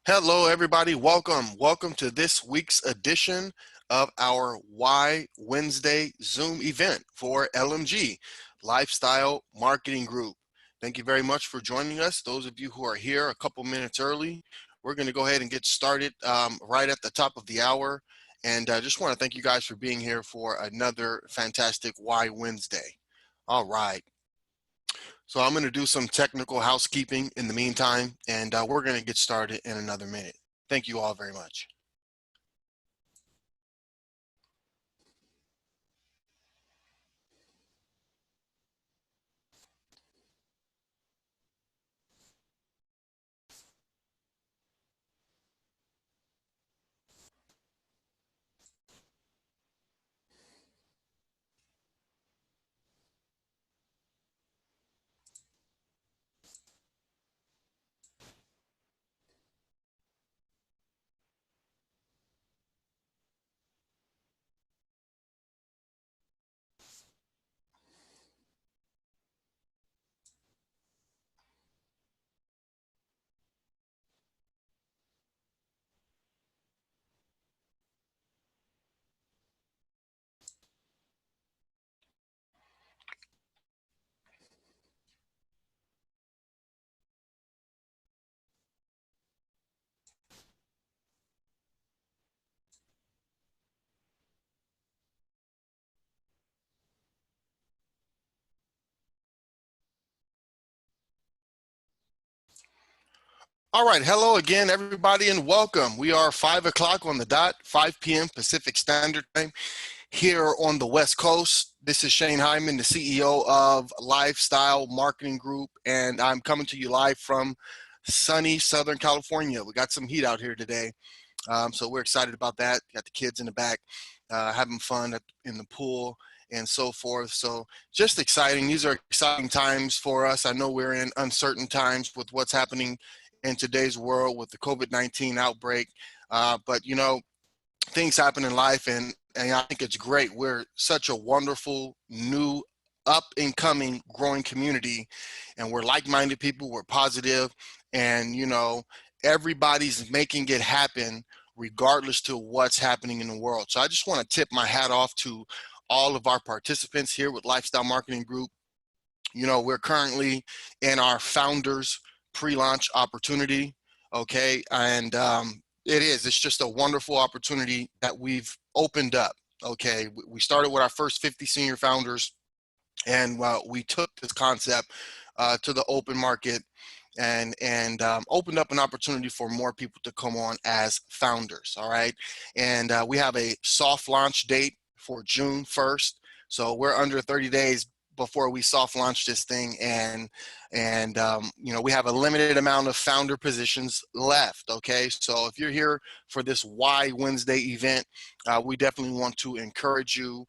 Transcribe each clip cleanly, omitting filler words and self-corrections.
Hello, everybody. Welcome to this week's edition of our Why Wednesday Zoom event for LMG, Lifestyle Marketing Group. Thank you very much for joining us. Those of you who are here a couple minutes early, we're going to go ahead and get started right at the top of the hour. And I just want to thank you guys for being here for another fantastic Why Wednesday. All right. So I'm going to do some technical housekeeping in the meantime, and we're going to get started in another minute. Thank you all very much. All right, hello again, everybody, and welcome. We are 5 o'clock on the dot, 5 p.m. Pacific Standard Time here on the West Coast. This is Shane Hyman, the CEO of Lifestyle Marketing Group, and I'm coming to you live from sunny Southern California. We got some heat out here today, so we're excited about that. Got the kids in the back having fun in the pool and so forth. So just exciting. These are exciting times for us. I know we're in uncertain times with what's happening in today's world with the COVID-19 outbreak. But you know, things happen in life, and I think it's great. We're such a wonderful, new, up and coming, growing community, and we're like-minded people. We're positive, and you know, everybody's making it happen regardless to what's happening in the world. So I just want to tip my hat off to all of our participants here with Lifestyle Marketing Group. You know, we're currently in our founders pre-launch opportunity. Okay. And it's just a wonderful opportunity that we've opened up. Okay. We started with our first 50 senior founders, and we took this concept to the open market and opened up an opportunity for more people to come on as founders. All right. And we have a soft launch date for June 1st. So we're under 30 days before we soft launch this thing, and you know, we have a limited amount of founder positions left. Okay, so if you're here for this Why Wednesday event, we definitely want to encourage you.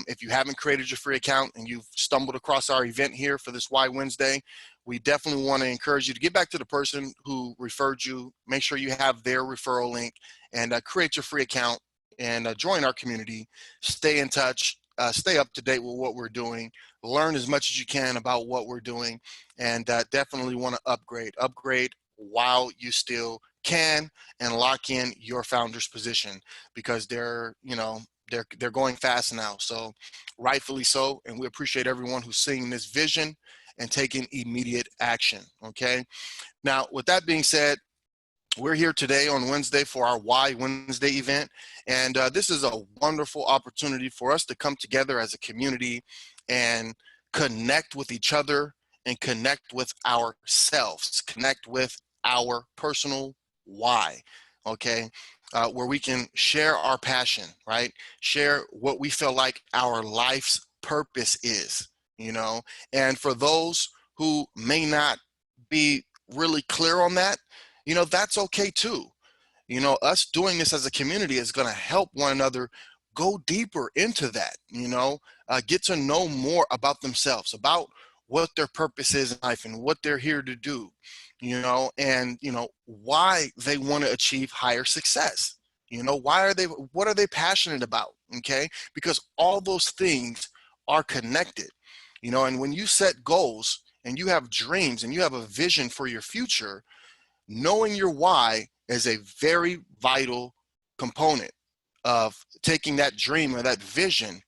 If you haven't created your free account and you've stumbled across our event here for this Why Wednesday, we definitely want to encourage you to get back to the person who referred you. Make sure you have their referral link and create your free account and join our community. Stay in touch. Stay up to date with what we're doing, learn as much as you can about what we're doing, and definitely want to upgrade while you still can, and lock in your founder's position, because they're going fast now. So rightfully so, and we appreciate everyone who's seeing this vision and taking immediate action. Okay, now with that being said, we're here today on Wednesday for our Why Wednesday event, and this is a wonderful opportunity for us to come together as a community and connect with each other and connect with ourselves, connect with our personal why, okay? Where we can share our passion, right? Share what we feel like our life's purpose is, you know? And for those who may not be really clear on that, you know, that's okay too. You know, us doing this as a community is going to help one another go deeper into that, you know, get to know more about themselves, about what their purpose is in life and what they're here to do, you know, and, you know, why they want to achieve higher success. You know, what are they passionate about? Okay. Because all those things are connected, you know, and when you set goals and you have dreams and you have a vision for your future, knowing your why is a very vital component of taking that dream or that vision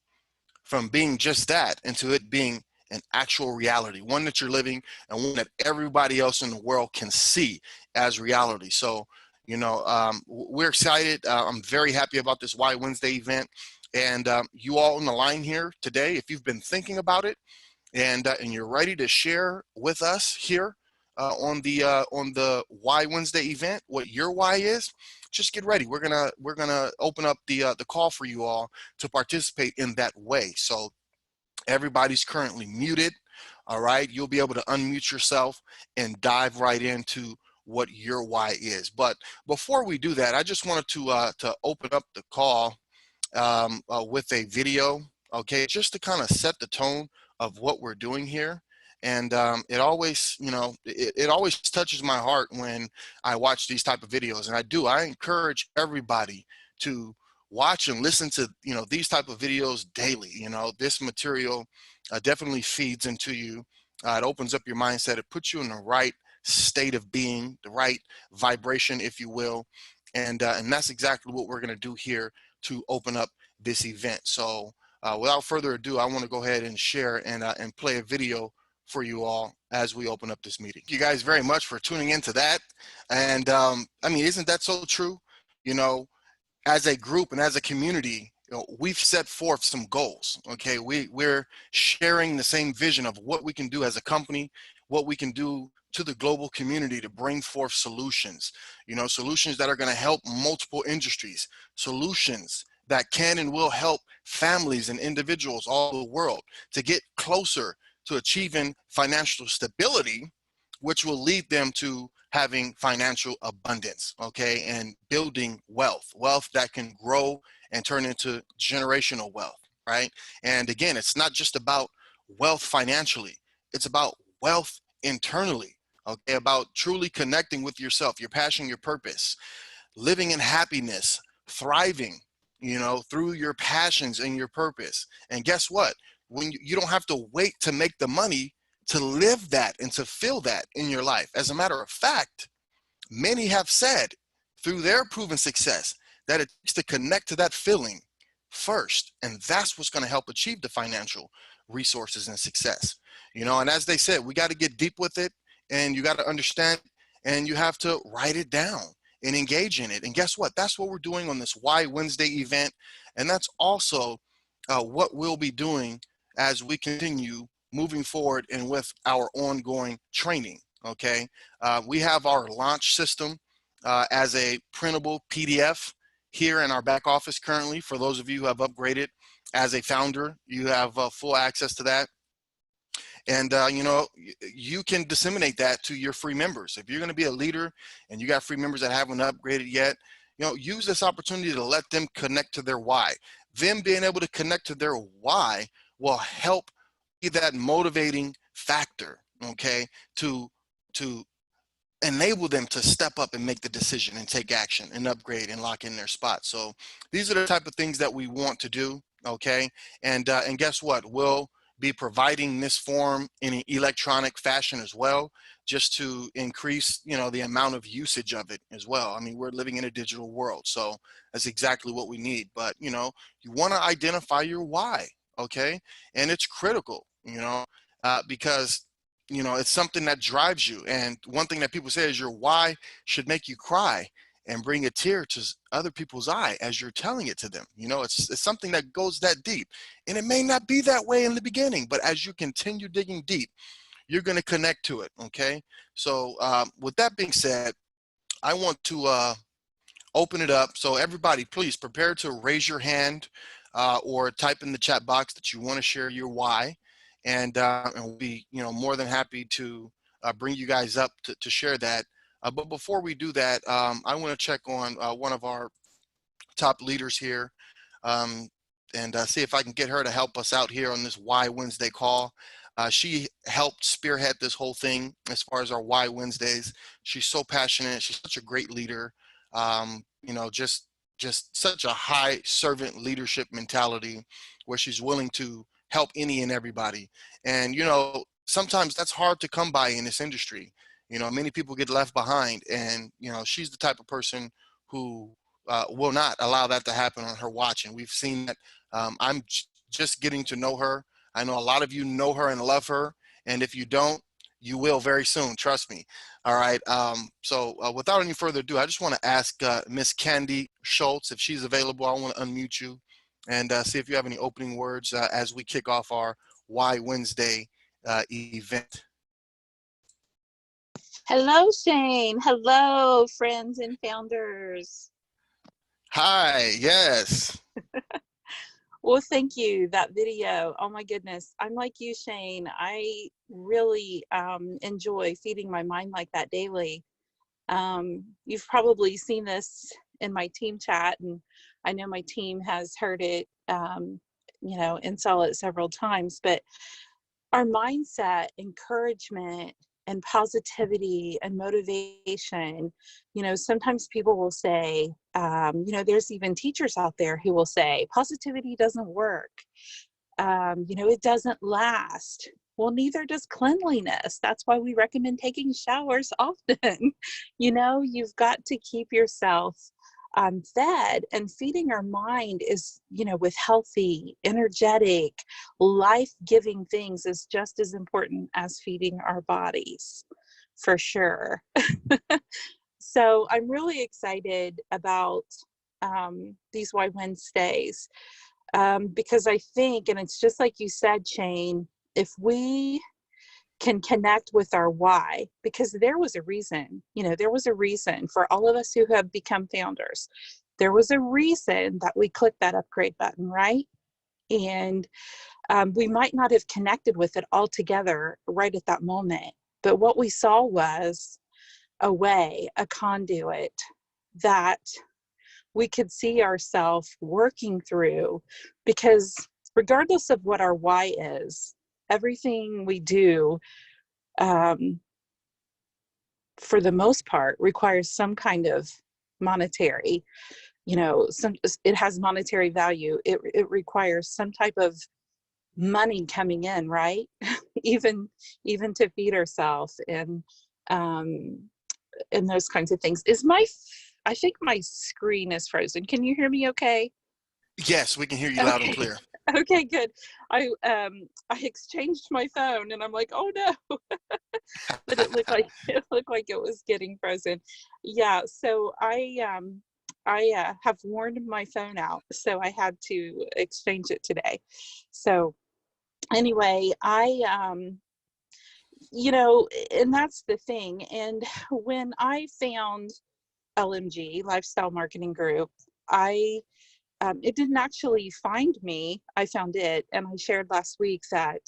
from being just that into it being an actual reality, one that you're living and one that everybody else in the world can see as reality. So, we're excited. I'm very happy about this Why Wednesday event. And you all on the line here today, if you've been thinking about it and you're ready to share with us here on the Why Wednesday event, what your why is, just get ready. We're gonna open up the call for you all to participate in that way. So everybody's currently muted. All right, you'll be able to unmute yourself and dive right into what your why is. But before we do that, I just wanted to open up the call with a video, okay, just to kind of set the tone of what we're doing here. And it always, it always touches my heart when I watch these type of videos. And I encourage everybody to watch and listen to, these type of videos daily. This material definitely feeds into you. It opens up your mindset. It puts you in the right state of being, the right vibration, if you will. And that's exactly what we're going to do here to open up this event. So without further ado, I want to go ahead and share and play a video for you all as we open up this meeting. Thank you guys very much for tuning into that. And I mean, isn't that so true? As a group and as a community, we've set forth some goals. Okay, we're sharing the same vision of what we can do as a company, what we can do to the global community to bring forth solutions, solutions that are going to help multiple industries, solutions that can and will help families and individuals all over the world to get closer to achieving financial stability, which will lead them to having financial abundance, okay, and building wealth that can grow and turn into generational wealth, right? And again, it's not just about wealth financially, it's about wealth internally, okay, about truly connecting with yourself, your passion, your purpose, living in happiness, thriving, through your passions and your purpose. And guess what? When you don't have to wait to make the money to live that and to feel that in your life. As a matter of fact, many have said through their proven success that it takes to connect to that feeling first. And that's what's going to help achieve the financial resources and success. And as they said, we got to get deep with it and you got to understand and you have to write it down and engage in it. And guess what? That's what we're doing on this Why Wednesday event. And that's also what we'll be doing as we continue moving forward and with our ongoing training. Okay, we have our launch system as a printable PDF here in our back office currently. For those of you who have upgraded as a founder, you have full access to that. And you can disseminate that to your free members. If you're going to be a leader and you got free members that haven't upgraded yet, use this opportunity to let them connect to their why. Them being able to connect to their why will help be that motivating factor, okay, to enable them to step up and make the decision and take action and upgrade and lock in their spot. So these are the type of things that we want to do, okay? And guess what? We'll be providing this form in an electronic fashion as well, just to increase, the amount of usage of it as well. I mean, we're living in a digital world, so that's exactly what we need. But, you want to identify your why, okay? And it's critical, because it's something that drives you. And one thing that people say is your why should make you cry and bring a tear to other people's eye as you're telling it to them. It's something that goes that deep. And it may not be that way in the beginning, but as you continue digging deep, you're going to connect to it, okay? So with that being said, I want to open it up. So everybody, please prepare to raise your hand or type in the chat box that you want to share your why. And we'll be, more than happy to bring you guys up to share that. But before we do that, I want to check on one of our top leaders here and see if I can get her to help us out here on this Why Wednesday call. She helped spearhead this whole thing as far as our Why Wednesdays. She's so passionate. She's such a great leader. Just such a high servant leadership mentality where she's willing to help any and everybody. And, sometimes that's hard to come by in this industry. You know, many people get left behind, and you know, she's the type of person who will not allow that to happen on her watch. And we've seen that. I'm just getting to know her. I know a lot of you know her and love her, and if you don't, you will very soon. Trust me. All right. So without any further ado, I just want to ask Miss Candy Schultz if she's available. I want to unmute you and see if you have any opening words as we kick off our Why Wednesday event. Hello, Shane. Hello, friends and founders. Hi. Yes. Well, thank you. That video. Oh my goodness. I'm like you, Shane. I really enjoy feeding my mind like that daily. You've probably seen this in my team chat, and I know my team has heard it, and saw it several times, but our mindset, encouragement, and positivity and motivation, sometimes people will say, there's even teachers out there who will say positivity doesn't work. It doesn't last. Well, neither does cleanliness. That's why we recommend taking showers often. You've got to keep yourself fed, and feeding our mind is, with healthy, energetic, life-giving things is just as important as feeding our bodies, for sure. So I'm really excited about these Why Wednesdays. Because I think, and it's just like you said, Shane, if we can connect with our why, because there was a reason, there was a reason for all of us who have become founders. There was a reason that we clicked that upgrade button, right? And we might not have connected with it all together right at that moment, but what we saw was a way, a conduit that we could see ourselves working through, because regardless of what our why is, everything we do, for the most part, requires some kind of monetary, it has monetary value. It requires some type of money coming in, right? even to feed ourselves and those kinds of things. I think my screen is frozen. Can you hear me okay? Yes, we can hear you loud and Okay. clear. Okay, good. I exchanged my phone and I'm like, oh no. But it looked like it was getting frozen. Yeah, so I have worn my phone out, so I had to exchange it today. So anyway, and that's the thing. And when I found LMG, Lifestyle Marketing Group, it didn't actually find me. I found it, and I shared last week that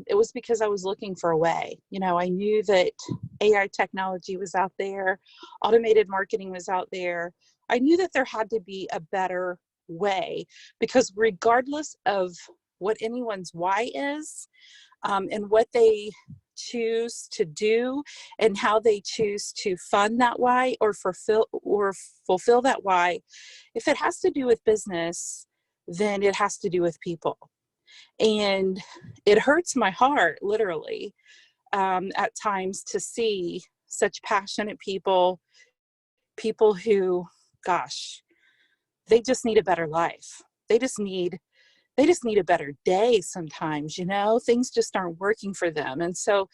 it was because I was looking for a way. I knew that AI technology was out there, automated marketing was out there. I knew that there had to be a better way, because regardless of what anyone's why is, and what they choose to do and how they choose to fund that why or fulfill that why, if it has to do with business, then it has to do with people. And it hurts my heart, literally, at times, to see such passionate people who, gosh, they just need a better life. They just need a better day sometimes, things just aren't working for them. And so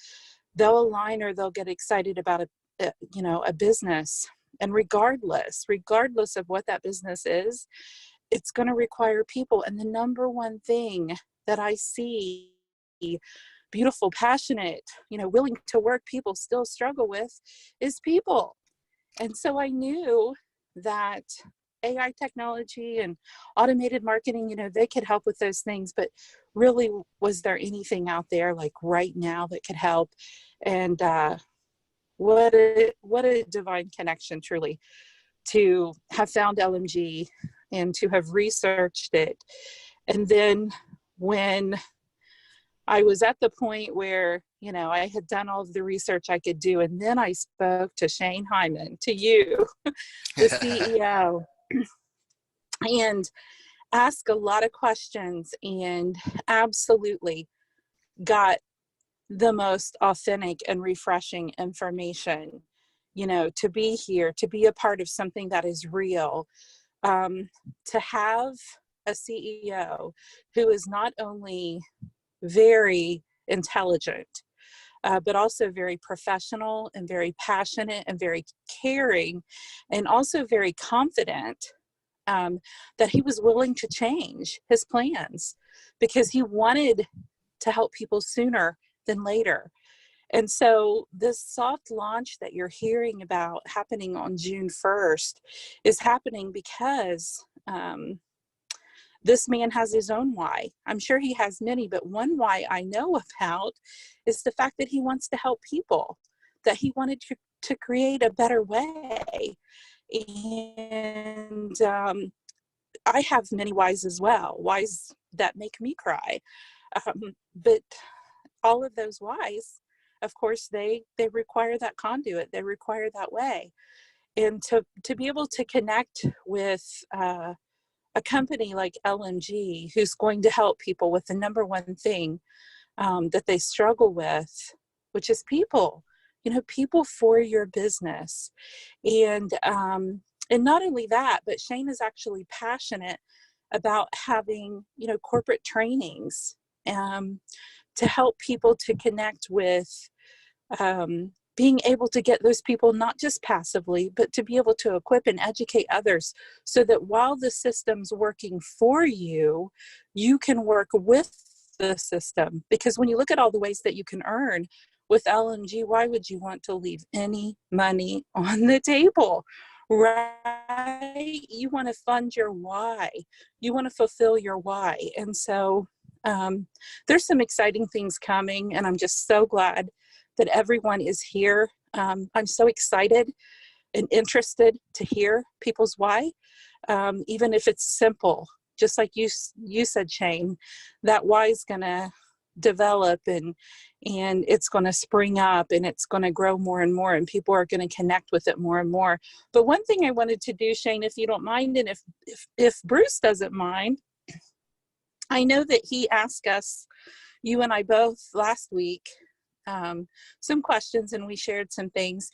they'll align or they'll get excited about a business. And regardless of what that business is, it's going to require people. And the number one thing that I see beautiful, passionate, willing to work people still struggle with is people. And so I knew that AI technology and automated marketing, they could help with those things, but really, was there anything out there like right now that could help? And what a divine connection, truly, to have found LMG and to have researched it. And then when I was at the point where, I had done all of the research I could do, and then I spoke to Shane Hyman, to you, the CEO, and asked a lot of questions, and absolutely got the most authentic and refreshing information, to be here, to be a part of something that is real, to have a CEO who is not only very intelligent, but also very professional and very passionate and very caring, and also very confident, that he was willing to change his plans because he wanted to help people sooner than later. And so this soft launch that you're hearing about happening on June 1st is happening because this man has his own why. I'm sure he has many, but one why I know about is the fact that he wants to help people, that he wanted to create a better way. And I have many whys as well, whys that make me cry. But all of those whys, of course, they require that conduit, they require that way. And to be able to connect with a company like LMG, who's going to help people with the number one thing that they struggle with, which is people, people for your business. And not only that, but Shane is actually passionate about having, corporate trainings to help people to connect with being able to get those people, not just passively, but to be able to equip and educate others so that while the system's working for you, you can work with the system. Because when you look at all the ways that you can earn with LMG, why would you want to leave any money on the table? Right? You want to fund your why. You want to fulfill your why. And so there's some exciting things coming, and I'm just so glad that everyone is here. I'm so excited and interested to hear people's why, even if it's simple, just like you said, Shane. That why is going to develop, and it's going to spring up, and it's going to grow more and more, and people are going to connect with it more and more. But one thing I wanted to do, Shane, if you don't mind, and if Bruce doesn't mind, I know that he asked us, you and I both, last week, some questions, and we shared some things,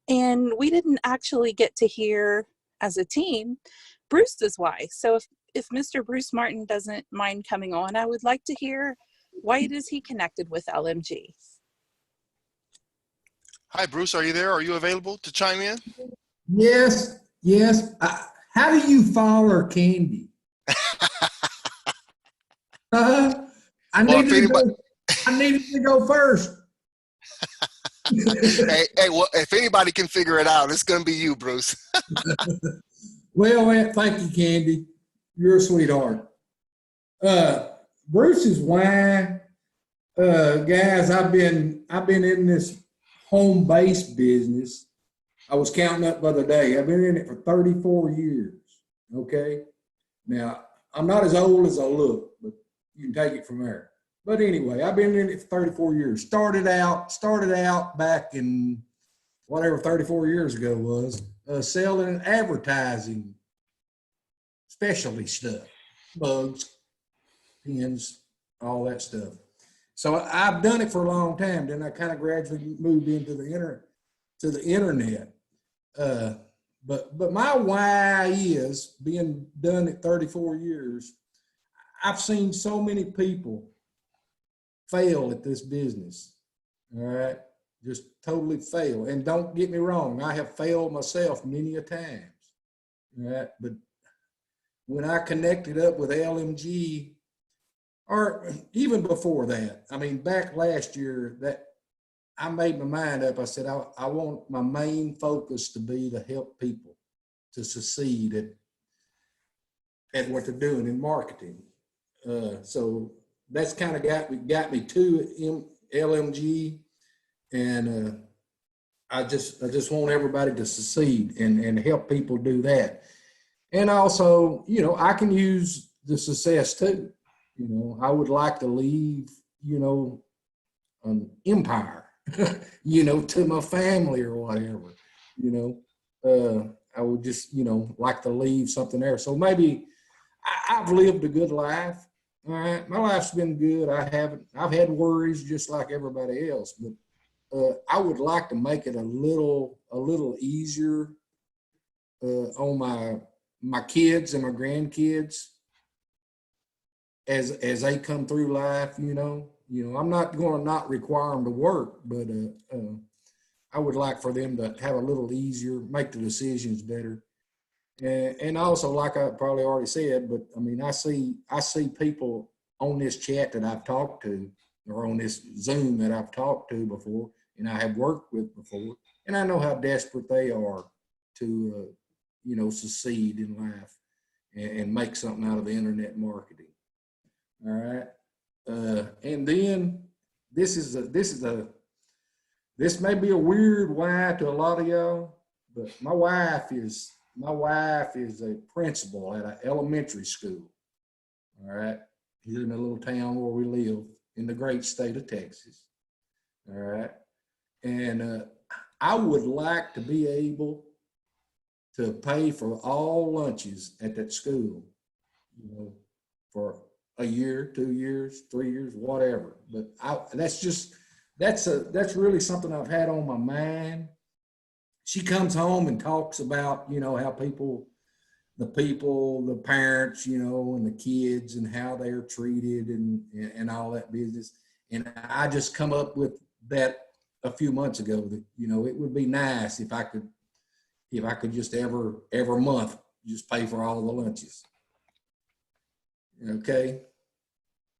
and we didn't actually get to hear as a team Bruce's why. So if Mr. Bruce Martin doesn't mind coming on, I would like to hear why it is he connected with LMG. Hi, Bruce. Are you there? Are you available to chime in? Yes, yes. How do you follow Candy? I Well, needed to go first. hey, well, if anybody can figure it out, it's going to be you, Bruce. Well, thank you, Candy. You're a sweetheart. Bruce's why, guys. I've been in this home-based business. I was counting up the other day. I've been in it for 34 years. Okay. Now, I'm not as old as I look, but you can take it from there. But anyway, I've been in it for 34 years. Started out back in whatever 34 years ago was, selling advertising, specialty stuff, bugs, pins, all that stuff. So I've done it for a long time. Then I kind of gradually moved into the internet. But my why is, being done at 34 years, I've seen so many people fail at this business. All right. Just totally fail. And don't get me wrong, I have failed myself many a times. All right. But when I connected up with LMG, or even before that, I mean, back last year, that I made my mind up. I said, I want my main focus to be to help people to succeed at what they're doing in marketing. So that's kind of got me to LMG, and I just want everybody to succeed and help people do that. And also, I can use the success too. I would like to leave, an empire, to my family or whatever. I would just, like to leave something there. So maybe I've lived a good life. All right, my life's been good. I've had worries just like everybody else, but I would like to make it a little easier on my kids and my grandkids as they come through life. I'm not going to not require them to work, but I would like for them to have a little easier, make the decisions better. And also, like I probably already said, but I mean, I see people on this chat that I've talked to, or on this Zoom that I've talked to before, and I have worked with before, and I know how desperate they are to, succeed in life and make something out of the internet marketing. All right, and then this may be a weird why to a lot of y'all, but my wife is a principal at an elementary school. All right, here in the little town where we live in the great state of Texas. All right, and I would like to be able to pay for all lunches at that school, for a year, 2 years, 3 years, whatever. But that's really something I've had on my mind. She comes home and talks about, how the parents, and the kids and how they're treated and all that business. And I just come up with that a few months ago that, it would be nice if I could just every month just pay for all the lunches. Okay.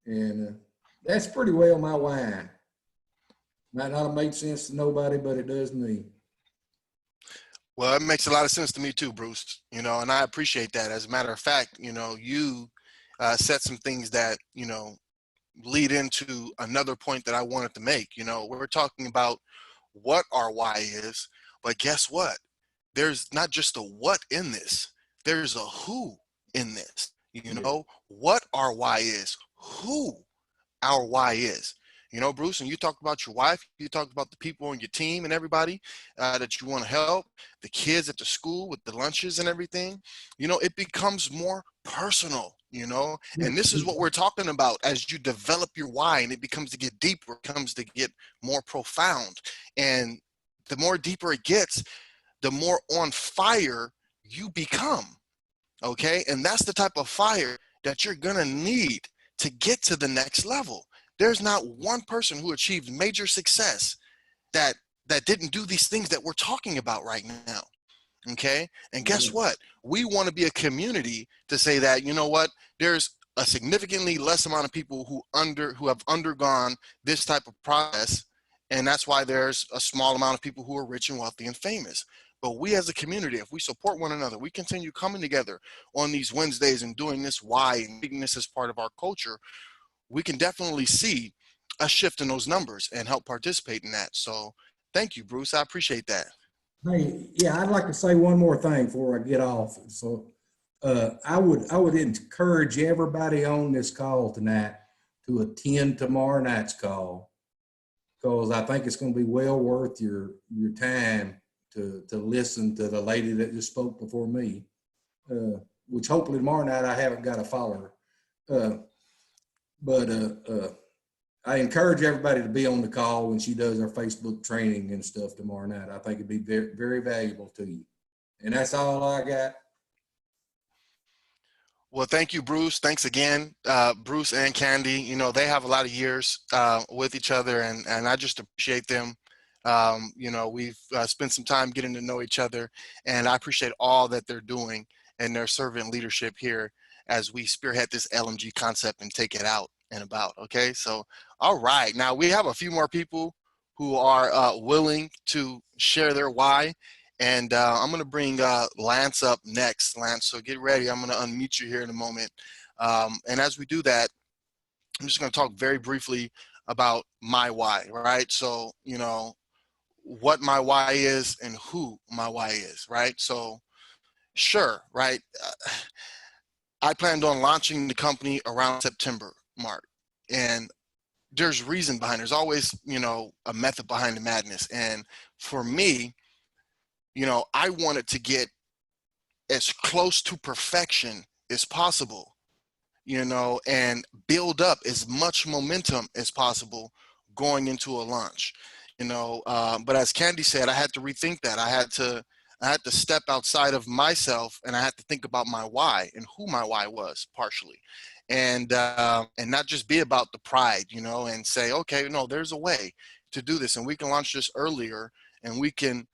And that's pretty well my why. Might not have made sense to nobody, but it does me. Well, it makes a lot of sense to me too, Bruce, and I appreciate that. As a matter of fact, you said some things that, lead into another point that I wanted to make. We're talking about what our why is, but guess what? There's not just a what in this, there's a who in this. What our why is, who our why is. Bruce, and you talked about your wife, you talked about the people on your team and everybody that you want to help, the kids at the school with the lunches and everything. It becomes more personal, and this is what we're talking about as you develop your why, and it becomes to get deeper, it comes to get more profound. And the more deeper it gets, the more on fire you become. Okay. And that's the type of fire that you're going to need to get to the next level. There's not one person who achieved major success that didn't do these things that we're talking about right now. Okay. And guess what? We want to be a community to say that, there's a significantly less amount of people who have undergone this type of process. And that's why there's a small amount of people who are rich and wealthy and famous. But we as a community, if we support one another, we continue coming together on these Wednesdays and doing this why and making this as part of our culture, we can definitely see a shift in those numbers and help participate in that. So thank you, Bruce. I appreciate that. Hey, yeah, I'd like to say one more thing before I get off. So I would encourage everybody on this call tonight to attend tomorrow night's call, because I think it's going to be well worth your time to listen to the lady that just spoke before me, which hopefully tomorrow night I haven't got to follow her. But I encourage everybody to be on the call when she does her Facebook training and stuff tomorrow night. I think it'd be very, very valuable to you. And that's all I got. Well, thank you, Bruce. Thanks again, Bruce and Candy. They have a lot of years with each other, and I just appreciate them. We've spent some time getting to know each other, and I appreciate all that they're doing and their servant leadership here as we spearhead this LMG concept and take it out and about. Okay, so all right, now we have a few more people who are willing to share their why. And I'm going to bring Lance up next. Lance, so get ready. I'm going to unmute you here in a moment. And as we do that, I'm just going to talk very briefly about my why, right? So, what my why is and who my why is, right? So, sure, right? I planned on launching the company around September mark. And there's reason behind it. There's always, a method behind the madness. And for me, I wanted to get as close to perfection as possible and build up as much momentum as possible going into a launch. But as Candy said, I had to rethink that. I had to step outside of myself, and I had to think about my why and who my why was partially, and not just be about the pride, and say, okay, no, there's a way to do this, and we can launch this earlier, and we can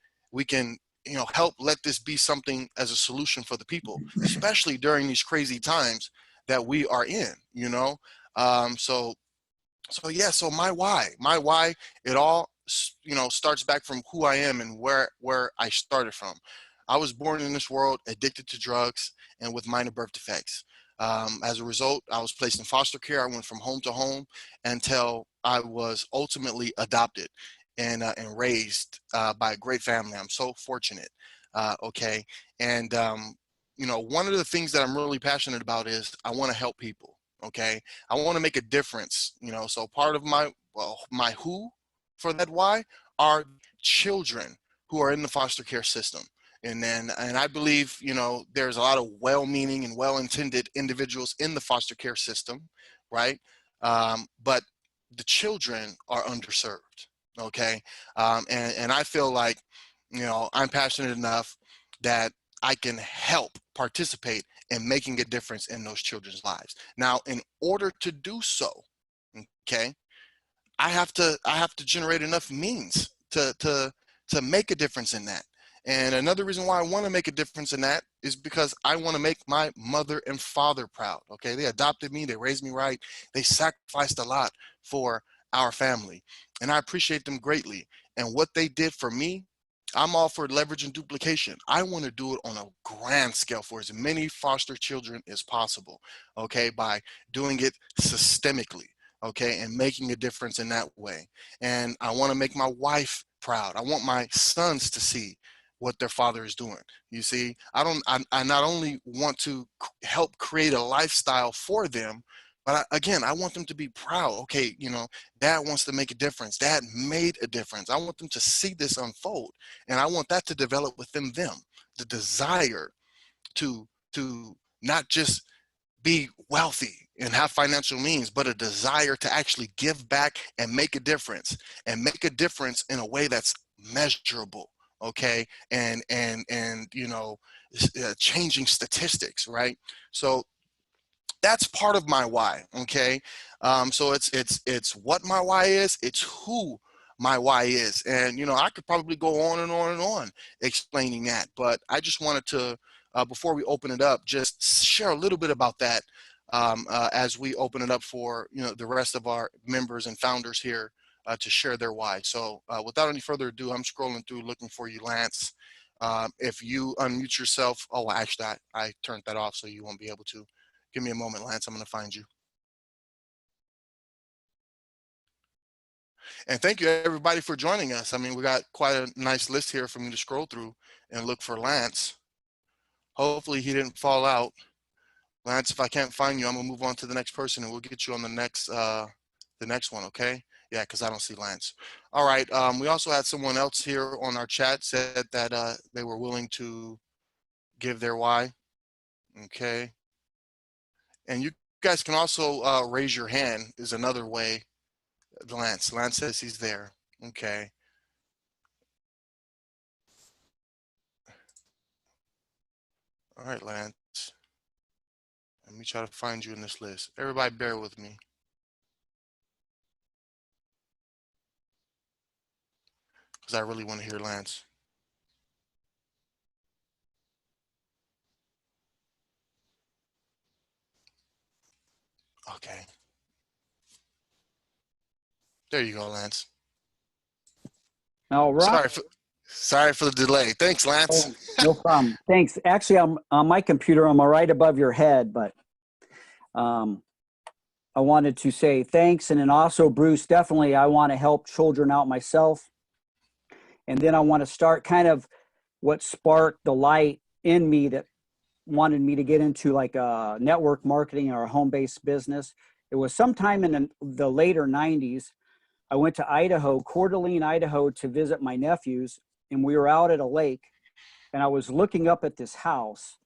help let this be something as a solution for the people, especially during these crazy times that we are in. So yeah, so my why, it all starts back from who I am and where I started from. I was born in this world addicted to drugs and with minor birth defects. As a result, I was placed in foster care. I went from home to home until I was ultimately adopted and raised by a great family. I'm so fortunate. Okay, and one of the things that I'm really passionate about is I want to help people. Okay, I want to make a difference. So part of my who for that why are children who are in the foster care system. And I believe, there's a lot of well-meaning and well-intended individuals in the foster care system, right? But the children are underserved. Okay. And I feel like, I'm passionate enough that I can help participate in making a difference in those children's lives. Now, in order to do so, okay, I have to generate enough means to make a difference in that. And another reason why I want to make a difference in that is because I want to make my mother and father proud. Okay, they adopted me, they raised me right, they sacrificed a lot for our family, and I appreciate them greatly. And what they did for me, I'm all for leverage and duplication. I want to do it on a grand scale for as many foster children as possible, okay, by doing it systemically, okay, and making a difference in that way. And I want to make my wife proud. I want my sons to see what their father is doing. You see, I not only want to help create a lifestyle for them, but again, I want them to be proud. Okay, dad wants to make a difference. Dad made a difference. I want them to see this unfold, and I want that to develop within them, the desire to not just be wealthy and have financial means, but a desire to actually give back and make a difference, in a way that's measurable. Okay, and changing statistics, right? So that's part of my why. Okay, so it's what my why is, it's who my why is. And I could probably go on and on and on explaining that, but I just wanted to, before we open it up, just share a little bit about that, as we open it up for the rest of our members and founders here to share their why. So without any further ado, I'm scrolling through looking for you, Lance. If you unmute yourself, oh, actually I turned that off, so you won't be able to. Give me a moment, Lance. I'm going to find you. And thank you, everybody, for joining us. I mean, we got quite a nice list here for me to scroll through and look for Lance. Hopefully he didn't fall out. Lance, if I can't find you, I'm going to move on to the next person, and we'll get you on the next one, okay? Yeah, because I don't see Lance. All right. We also had someone else here on our chat said that they were willing to give their why. Okay. And you guys can also raise your hand is another way. Lance says he's there. Okay. All right, Lance. Let me try to find you in this list. Everybody bear with me. Because I really want to hear Lance. Okay. There you go, Lance. All right. Sorry for the delay. Thanks, Lance. Oh, no problem. Thanks. Actually, I'm on my computer. I'm right above your head, but I wanted to say thanks. And then also, Bruce, definitely I want to help children out myself. And then I want to start kind of what sparked the light in me that wanted me to get into like network marketing or a home-based business. It was sometime in the later 90s. I went to Idaho, Coeur d'Alene, Idaho, to visit my nephews, and we were out at a lake, and I was looking up at this house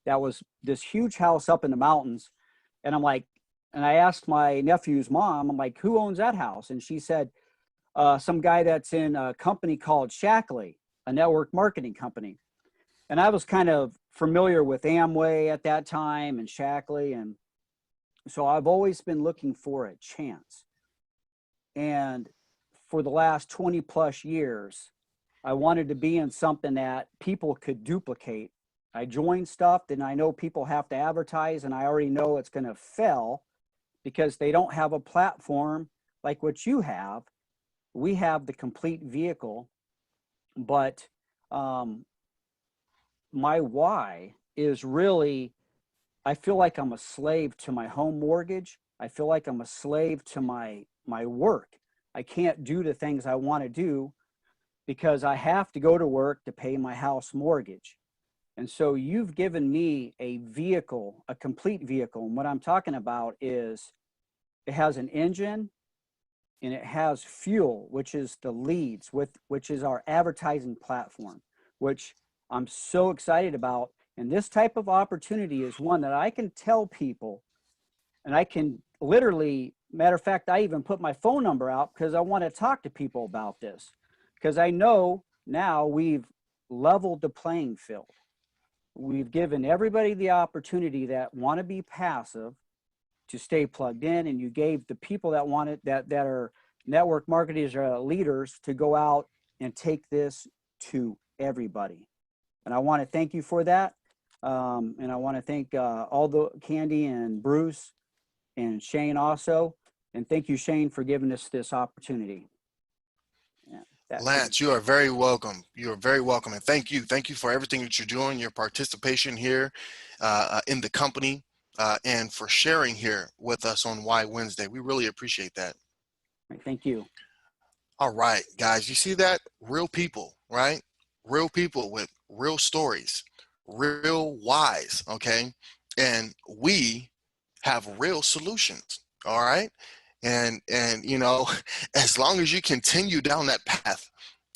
that was this huge house up in the mountains, And I'm like, and I asked my nephew's mom, I'm like, who owns that house? And she said, some guy that's in a company called Shackley, a network marketing company. And I was kind of familiar with Amway at that time and Shackley. And so I've always been looking for a chance. And for the last 20 plus years, I wanted to be in something that people could duplicate. I joined stuff and I know people have to advertise, and I already know it's going to fail because they don't have a platform like what you have. We have the complete vehicle, but my why is really, I feel like I'm a slave to my home mortgage. I feel like I'm a slave to my work. I can't do the things I want to do because I have to go to work to pay my house mortgage. And so you've given me a vehicle, a complete vehicle. And what I'm talking about is it has an engine and it has fuel, which is the leads, which is our advertising platform, which I'm so excited about. And this type of opportunity is one that I can tell people, and I can literally, matter of fact, I even put my phone number out because I want to talk to people about this, because I know now we've leveled the playing field. We've given everybody the opportunity that want to be passive to stay plugged in, and you gave the people that want it, that are network marketers or leaders, to go out and take this to everybody. And I want to thank you for that. And I want to thank all the Candy and Bruce and Shane also. And thank you, Shane, for giving us this opportunity. Yeah, Lance, you are very welcome. You are very welcome. And thank you. Thank you for everything that you're doing, your participation here in the company, and for sharing here with us on Why Wednesday. We really appreciate that. Thank you. All right, guys, you see that? Real people, right? Real people with real stories, real whys, okay? And we have real solutions, all right? And you know, as long as you continue down that path,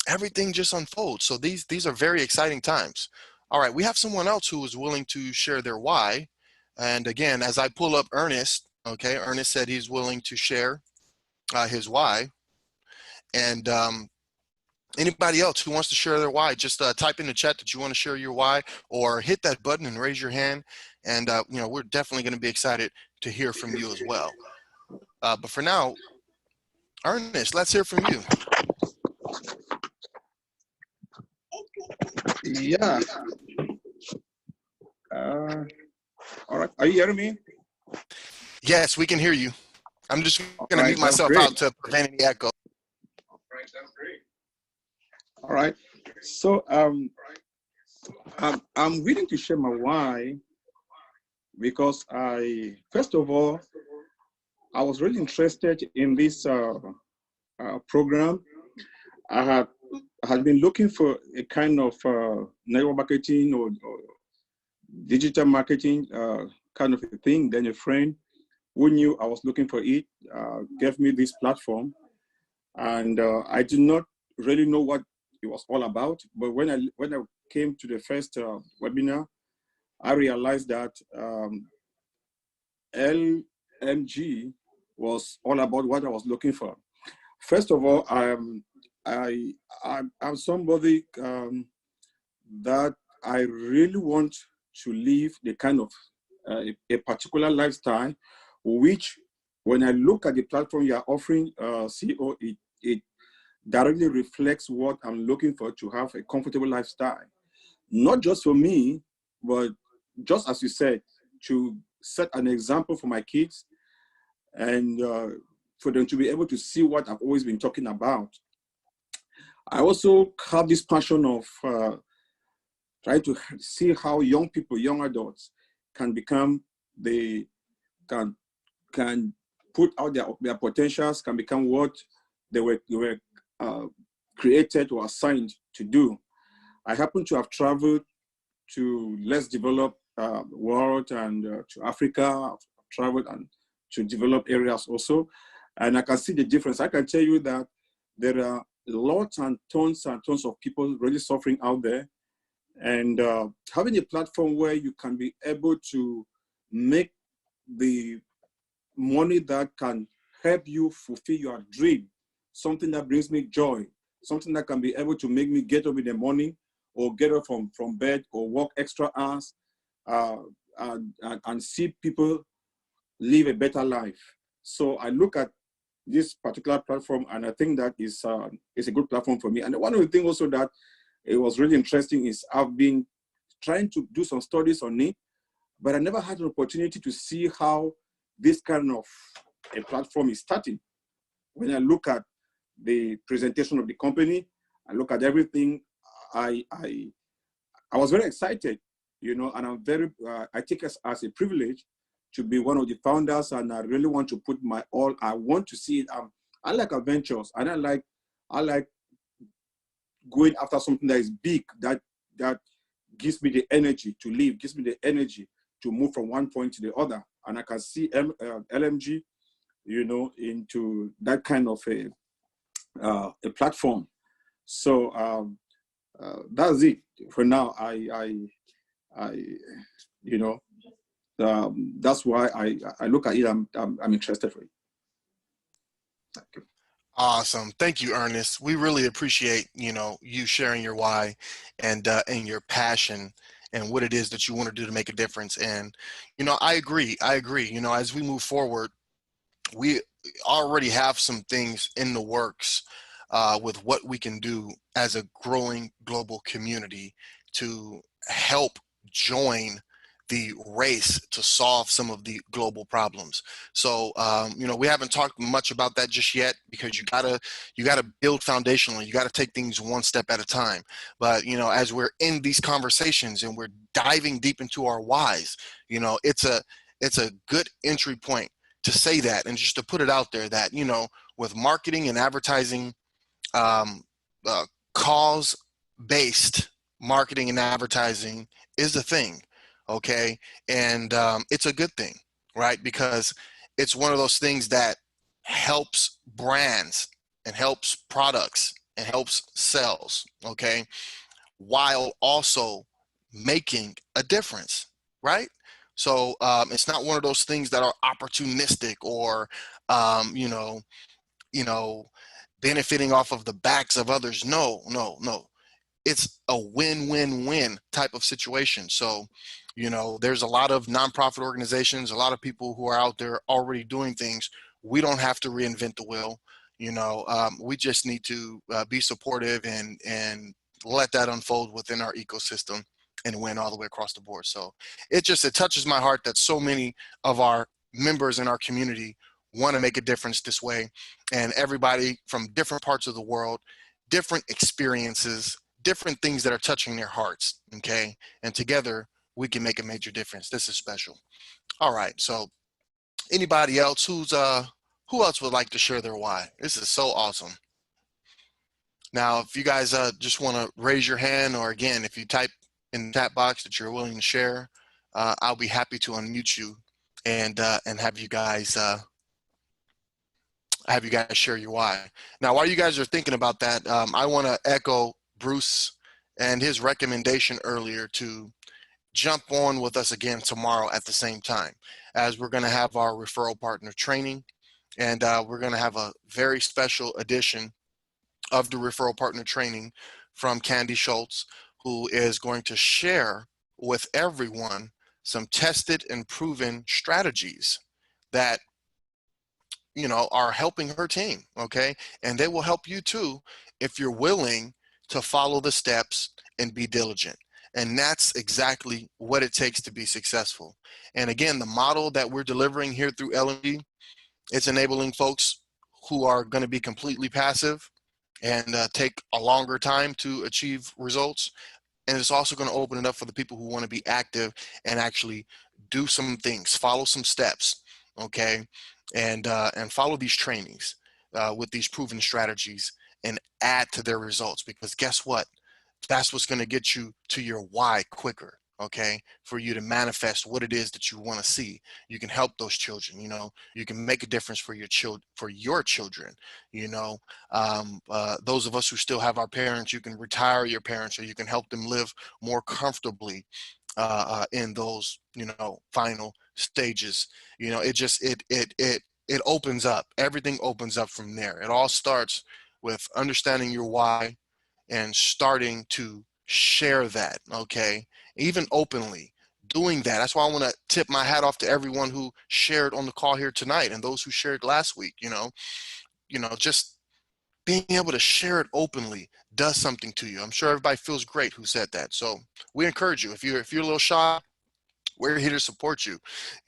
everything just unfolds. So these are very exciting times. All right, we have someone else who is willing to share their why. And again, as I pull up Ernest, okay, Ernest said he's willing to share his why. And anybody else who wants to share their why, just type in the chat that you want to share your why, or hit that button and raise your hand. And you know, we're definitely going to be excited to hear from you as well. But for now, Ernest, let's hear from you. Yeah. All right. Are you hearing me? Yes, we can hear you. I'm just going to right, mute myself out to prevent any echo. All right. So I'm willing to share my why because first of all, I was really interested in this program. I had been looking for a kind of network marketing or digital marketing kind of a thing. Then a friend who knew I was looking for it gave me this platform, and I did not really know what it was all about. But when I came to the first webinar, I realized that LMG was all about what I was looking for. First of all, I'm somebody that I really want to live the kind of a particular lifestyle, which when I look at the platform you are offering, CEO, it directly reflects what I'm looking for to have a comfortable lifestyle. Not just for me, but just as you said, to set an example for my kids and for them to be able to see what I've always been talking about. I also have this passion of trying to see how young people, young adults can become, they can put out their potentials, can become what they were created or assigned to do. I happen to have traveled to less developed world and to Africa. I've traveled and to developed areas also. And I can see the difference. I can tell you that there are lots and tons of people really suffering out there. And having a platform where you can be able to make the money that can help you fulfill your dream, something that brings me joy, something that can be able to make me get up in the morning or get up from bed or work extra hours and see people live a better life. So I look at this particular platform and I think that is a good platform for me. And one of the things also that it was really interesting is I've been trying to do some studies on it, but I never had an opportunity to see how this kind of a platform is starting. When I look at the presentation of the company, I look at everything, I was very excited, you know, and I'm very, I take it as a privilege to be one of the founders, and I really want to put my all. I want to see it. I like adventures, and I like going after something that is big, that gives me the energy to live, gives me the energy to move from one point to the other. And I can see LMG, you know, into that kind of a platform. So that's it for now. I you know, that's why I look at it. I'm interested for it. Thank you. Awesome. Thank you, Ernest. We really appreciate, you know, you sharing your why and your passion and what it is that you want to do to make a difference. And, you know, I agree. You know, as we move forward, we already have some things in the works with what we can do as a growing global community to help join the race to solve some of the global problems. So, you know, we haven't talked much about that just yet because you gotta build foundationally. You gotta take things one step at a time. But, you know, as we're in these conversations and we're diving deep into our whys, you know, it's a good entry point to say that, and just to put it out there that, you know, with marketing and advertising, um, cause-based marketing and advertising is a thing, okay? And it's a good thing, right? Because it's one of those things that helps brands and helps products and helps sales, okay? While also making a difference, right? So it's not one of those things that are opportunistic or, you know, benefiting off of the backs of others. No. It's a win-win-win type of situation. So, you know, there's a lot of nonprofit organizations, a lot of people who are out there already doing things. We don't have to reinvent the wheel. You know, we just need to be supportive and let that unfold within our ecosystem and win all the way across the board. So it touches my heart that so many of our members in our community want to make a difference this way, and everybody from different parts of the world, different experiences, different things that are touching their hearts, okay? And together we can make a major difference. This is special. All right, so anybody else who else would like to share their why? This is so awesome. Now, if you guys just want to raise your hand, or again, if you type in the chat box that you're willing to share, I'll be happy to unmute you and have you guys share your why. Now, while you guys are thinking about that, I want to echo Bruce and his recommendation earlier to jump on with us again tomorrow at the same time, as we're going to have our referral partner training, and we're going to have a very special edition of the referral partner training from Candy Schultz, who is going to share with everyone some tested and proven strategies that, you know, are helping her team, okay? And they will help you too if you're willing to follow the steps and be diligent. And that's exactly what it takes to be successful. And again, the model that we're delivering here through LMG, it's enabling folks who are going to be completely passive and take a longer time to achieve results. And it's also going to open it up for the people who want to be active and actually do some things, follow some steps, okay? And follow these trainings with these proven strategies and add to their results, because guess what? That's what's going to get you to your why quicker, okay? For you to manifest what it is that you want to see. You can help those children, you know, you can make a difference for your children, you know. Those of us who still have our parents, you can retire your parents, or you can help them live more comfortably in those, you know, final stages. You know, it opens up. Everything opens up from there. It all starts with understanding your why and starting to share that, okay? Even openly doing that. That's why I want to tip my hat off to everyone who shared on the call here tonight and those who shared last week. Just being able to share it openly does something to you. I'm sure everybody feels great who said that. So we encourage you. If you're a little shy, we're here to support you,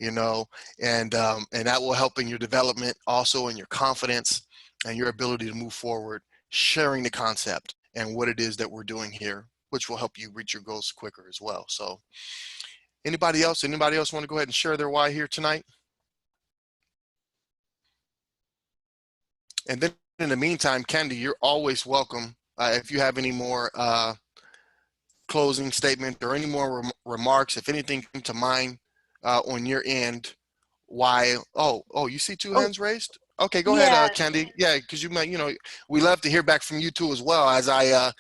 and that will help in your development, also in your confidence and your ability to move forward, sharing the concept and what it is that we're doing here, which will help you reach your goals quicker as well. So anybody else want to go ahead and share their why here tonight? And then in the meantime, Candy, you're always welcome. If you have any more closing statement or any more remarks, if anything came to mind on your end, why? Oh, you see two Oh, hands raised? Okay, go ahead, yeah. Candy. Yeah, because we love to hear back from you too as well as I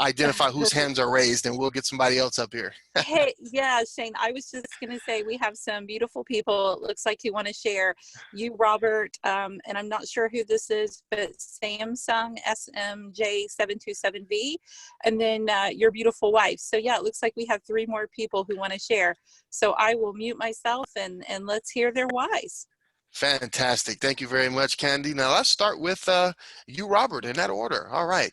identify whose hands are raised, and we'll get somebody else up here. Hey, yeah, Shane, I was just going to say we have some beautiful people. It looks like you want to share. You, Robert, and I'm not sure who this is, but Samsung SMJ727V, and then your beautiful wife. So yeah, it looks like we have 3 more people who want to share. So I will mute myself and let's hear their whys. Fantastic. Thank you very much, Candy. Now let's start with you, Robert, in that order. All right.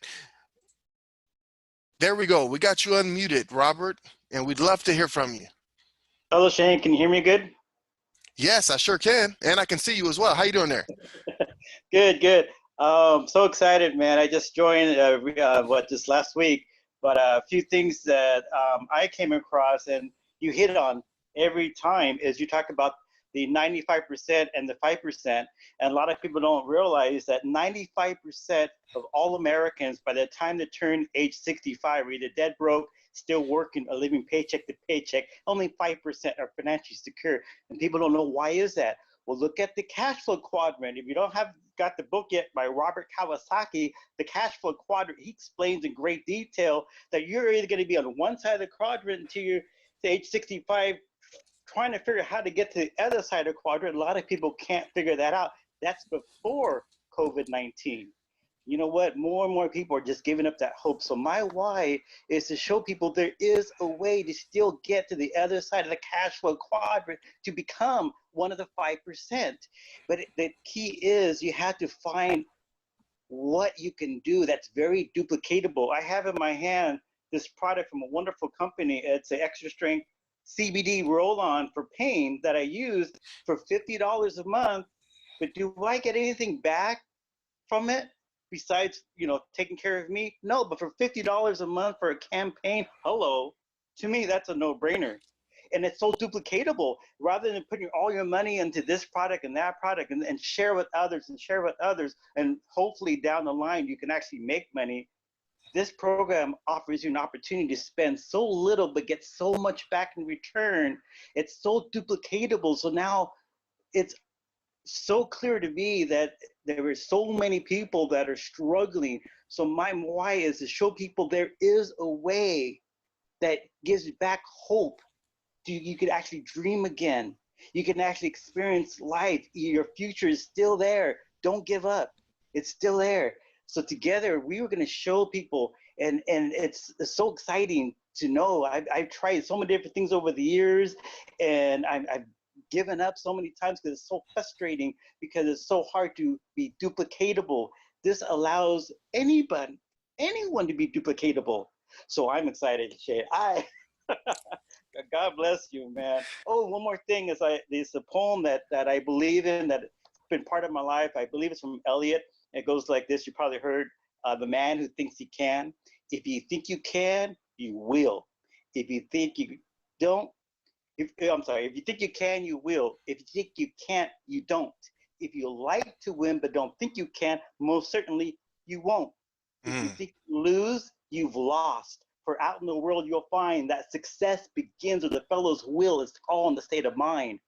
There we go. We got you unmuted, Robert, and we'd love to hear from you. Hello, Shane. Can you hear me good? Yes, I sure can. And I can see you as well. How you doing there? Good, good. So excited, man. I just joined, just last week, but a few things that I came across and you hit on every time is you talk about the 95% and the 5%. And a lot of people don't realize that 95% of all Americans, by the time they turn age 65, are either dead broke, still working, or living paycheck to paycheck. Only 5% are financially secure. And people don't know, why is that? Well, look at the cash flow quadrant. If you don't have got the book yet by Robert Kawasaki, the cash flow quadrant, he explains in great detail that you're either going to be on one side of the quadrant until you're to age 65, trying to figure out how to get to the other side of the quadrant. A lot of people can't figure that out. That's before COVID-19. You know what? More and more people are just giving up that hope. So my why is to show people there is a way to still get to the other side of the cash flow quadrant to become one of the 5%. But the key is you have to find what you can do that's very duplicatable. I have in my hand this product from a wonderful company. It's an extra strength CBD roll-on for pain that I use for $50 a month. But do I get anything back from it besides, taking care of me? No, but for $50 a month for a campaign, hello, to me, that's a no-brainer. And it's so duplicatable. Rather than putting all your money into this product and that product and share with others and hopefully down the line you can actually make money, this program offers you an opportunity to spend so little but get so much back in return. It's so duplicatable. So now it's so clear to me that there are so many people that are struggling. So my why is to show people there is a way that gives back hope. You could actually dream again. You can actually experience life. Your future is still there. Don't give up. It's still there. So together we were going to show people, and it's so exciting to know. I've tried so many different things over the years, and I've given up so many times because it's so frustrating, because it's so hard to be duplicatable. This allows anyone to be duplicatable. So I'm excited, Shay. God bless you, man. Oh, one more thing is there's a poem that I believe in that's been part of my life. I believe it's from Eliot. It goes like this. You probably heard, the man who thinks he can. If you think you can, you will. If you think you don't, if you think you can, you will. If you think you can't, you don't. If you like to win but don't think you can, most certainly you won't. If you think you lose, you've lost. For out in the world, you'll find that success begins with a fellow's will. It's all in the state of mind.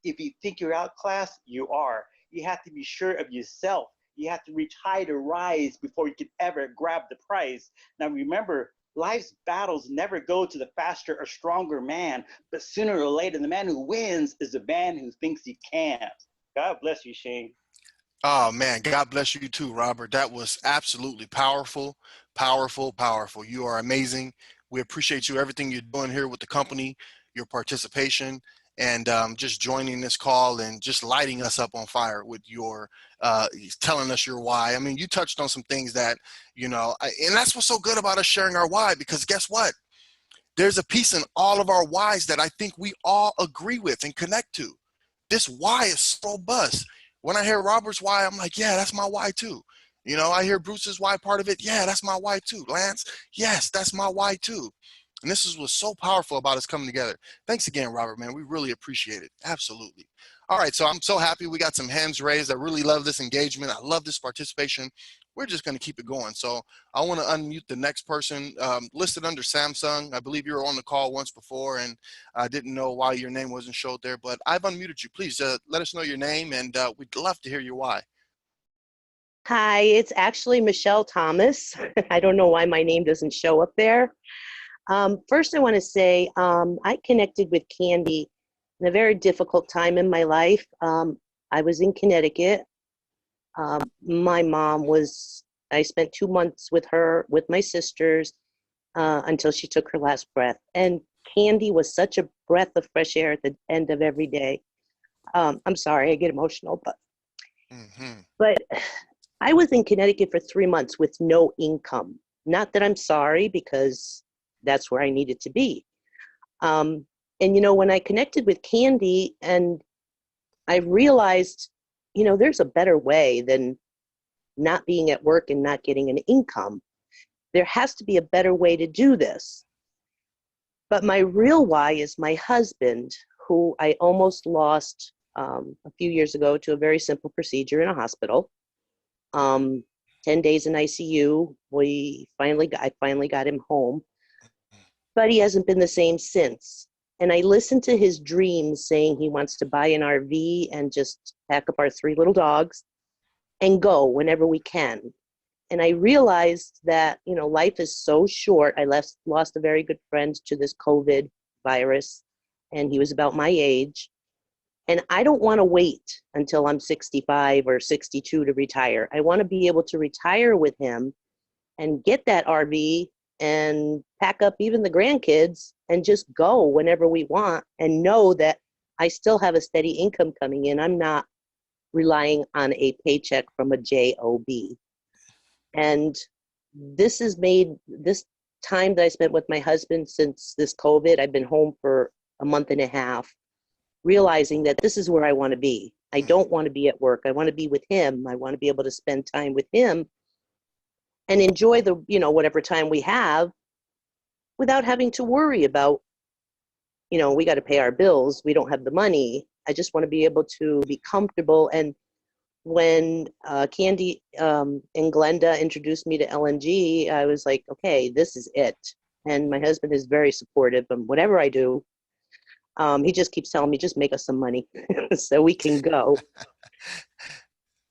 If you think you're outclassed, you are. You have to be sure of yourself. You have to reach high to rise before you can ever grab the prize. Now remember, Life's battles never go to the faster or stronger man, but sooner or later, the man who wins is the man who thinks he can. God bless you, Shane. Oh man, God bless you too, Robert. That was absolutely powerful, powerful, powerful. You are amazing. We appreciate you, everything you're doing here with the company, your participation, and just joining this call and just lighting us up on fire with your telling us your why. I mean, you touched on some things that, and that's what's so good about us sharing our why, because guess what? There's a piece in all of our whys that I think we all agree with and connect to. This why is so robust. When I hear Robert's why, I'm like, yeah, that's my why too. I hear Bruce's why part of it. Yeah, that's my why too. Lance, yes, that's my why too. And this is what's so powerful about us coming together. Thanks again, Robert, man. We really appreciate it. Absolutely. All right, so I'm so happy we got some hands raised. I really love this engagement. I love this participation. We're just going to keep it going. So I want to unmute the next person listed under Samsung. I believe you were on the call once before, and I didn't know why your name wasn't showed there, but I've unmuted you. Please let us know your name, and we'd love to hear your why. Hi, it's actually Michelle Thomas. I don't know why my name doesn't show up there. First, I want to say I connected with Candy in a very difficult time in my life. I was in Connecticut. My mom I spent 2 months with her, with my sisters, until she took her last breath. And Candy was such a breath of fresh air at the end of every day. I'm sorry, I get emotional, but I was in Connecticut for 3 months with no income. Not that I'm sorry, because that's where I needed to be. And when I connected with Candy, and I realized, there's a better way than not being at work and not getting an income. There has to be a better way to do this. But my real why is my husband, who I almost lost a few years ago to a very simple procedure in a hospital. 10 days in ICU. I finally got him home, but he hasn't been the same since. And I listened to his dreams saying he wants to buy an RV and just pack up our 3 little dogs and go whenever we can. And I realized that, life is so short. I lost a very good friend to this COVID virus, and he was about my age. And I don't want to wait until I'm 65 or 62 to retire. I want to be able to retire with him and get that RV and pack up even the grandkids and just go whenever we want, and know that I still have a steady income coming in. I'm not relying on a paycheck from a job. And this has made this time that I spent with my husband since this COVID, I've been home for a month and a half, realizing that this is where I want to be. I don't want to be at work. I want to be with him. I want to be able to spend time with him and enjoy the, whatever time we have without having to worry about, we got to pay our bills. We don't have the money. I just want to be able to be comfortable. And when Candy and Glenda introduced me to LMG, I was like, okay, this is it. And my husband is very supportive of whatever I do. He just keeps telling me, just make us some money so we can go.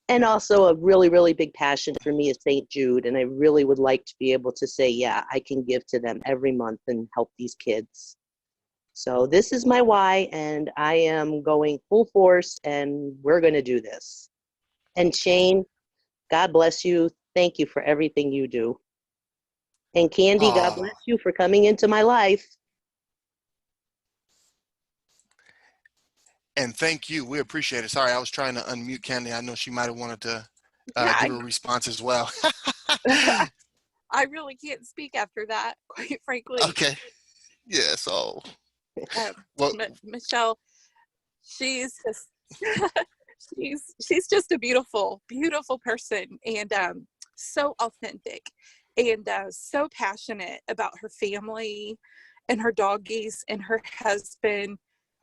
And also a really, really big passion for me is St. Jude. And I really would like to be able to say, yeah, I can give to them every month and help these kids. So this is my why, and I am going full force, and we're going to do this. And Shane, God bless you. Thank you for everything you do. And Candy, God bless you for coming into my life. And thank you. We appreciate it. Sorry, I was trying to unmute Candy. I know she might have wanted to give a response as well. I really can't speak after that, quite frankly. Okay. Yeah, so. Well, Michelle, she's just, she's just a beautiful, beautiful person, and so authentic, and so passionate about her family and her doggies and her husband.